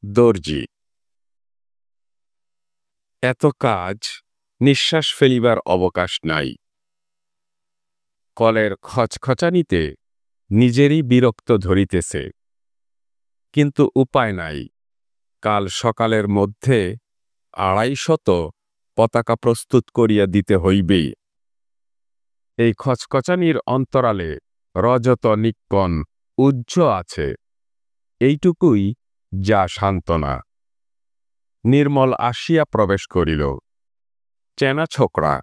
দর্জি। এত কাজ, নিঃশ্বাস ফেলিবার অবকাশ নাই। কলের খচখচানিতে নিজেরই বিরক্ত ধরিতেছে, কিন্তু উপায় নাই। কাল সকালের মধ্যে ২৫০ পতাকা প্রস্তুত করিয়া দিতে হইবেই। এই খচখচানির অন্তরালে রজত নিক্কণ উজ্জ আছে, এইটুকুই যা সান্ত্বনা। নির্মল আসিয়া প্রবেশ করিল। চেনা ছোকরা,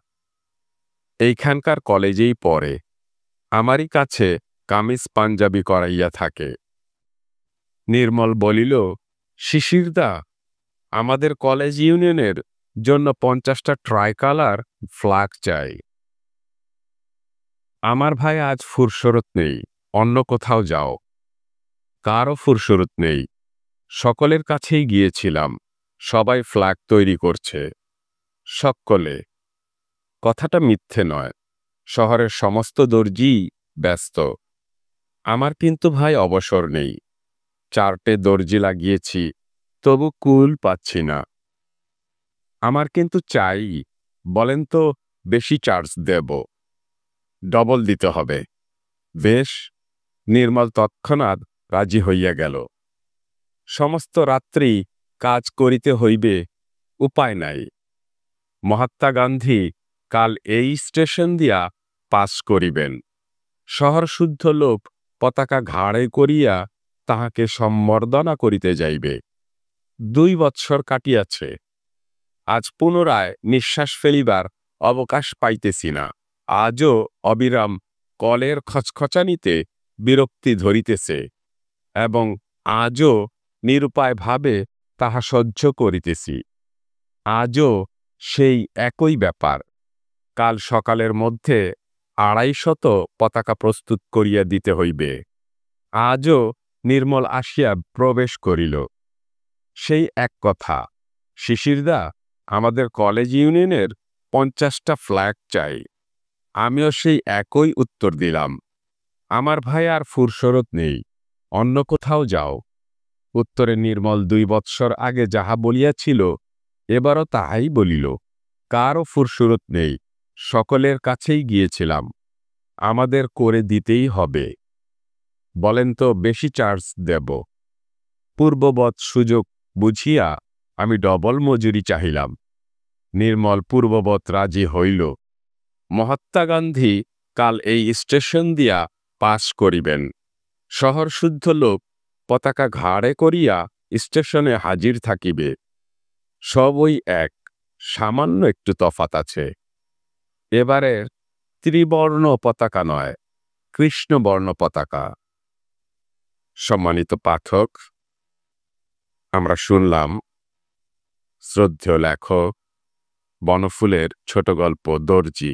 এইখানকার কলেজেই পড়ে, আমারই কাছে কামিজ পাঞ্জাবি করাইয়া থাকে। নির্মল বলিল, শিশিরদা, আমাদের কলেজ ইউনিয়নের জন্য 50টা ট্রাইকালার ফ্ল্যাগ চাই। আমার ভাই আজ ফুরসরত নেই, অন্য কোথাও যাও। কারও ফুরসরত নেই, সকলের কাছেই গিয়েছিলাম, সবাই ফ্ল্যাগ তৈরি করছে। সকলে, কথাটা মিথ্যে নয়, শহরের সমস্ত দর্জি ব্যস্ত। আমার কিন্তু ভাই অবসর নেই, 4টে দর্জি লাগিয়েছি, তবু কুল পাচ্ছি না। আমার কিন্তু চাই, বলেন তো বেশি চার্জ দেব? ডবল দিতে হবে। বেশ। নির্মল তৎক্ষণাৎ রাজি হইয়া গেল। সমস্ত রাত্রি কাজ করিতে হইবে, উপায় নাই। মহাত্মা গান্ধী কাল এই স্টেশন দিয়া পাস করিবেন। শহর শুদ্ধ লোক পতাকা ঘাড়ে করিয়া তাহাকে সম্বর্ধনা করিতে যাইবে। 2 বৎসর কাটিয়াছে, আজ পুনরায় নিঃশ্বাস ফেলিবার অবকাশ পাইতেছি না। আজও অবিরাম কলের খচখচানিতে বিরক্তি ধরিতেছে, এবং আজও নিরুপায়ভাবে তাহা সহ্য করিতেছি। আজও সেই একই ব্যাপার। কাল সকালের মধ্যে ২৫০ পতাকা প্রস্তুত করিয়া দিতে হইবে। আজও নির্মল আসিয়া প্রবেশ করিল। সেই এক কথা, শিশিরদা, আমাদের কলেজ ইউনিয়নের 50টা ফ্ল্যাগ চাই। আমিও সেই একই উত্তর দিলাম। আমার ভাই আর ফুরসরত নেই, অন্য কোথাও যাও। উত্তরে নির্মল 2 বৎসর আগে যাহা বলিয়াছিল, এবারও তাহাই বলিল। কারও ফুরসুরত নেই, সকলের কাছেই গিয়েছিলাম, আমাদের করে দিতেই হবে। বলেন তো বেশি চার্জ দেব? পূর্ববৎ সুযোগ বুঝিয়া আমি ডবল মজুরি চাহিলাম। নির্মল পূর্ববৎ রাজি হইল। মহাত্মা গান্ধী কাল এই স্টেশন দিয়া পাস করিবেন। শহর শুদ্ধ লোক পতাকা ঘাড়ে করিয়া স্টেশনে হাজির থাকিবে। সবই এক, সামান্য একটু তফাত আছে। এবারের ত্রিবর্ণ পতাকা নয়, কৃষ্ণবর্ণ পতাকা। সম্মানিত পাঠক, আমরা শুনলাম শ্রদ্ধেয় লেখক বনফুলের ছোট গল্প দর্জি।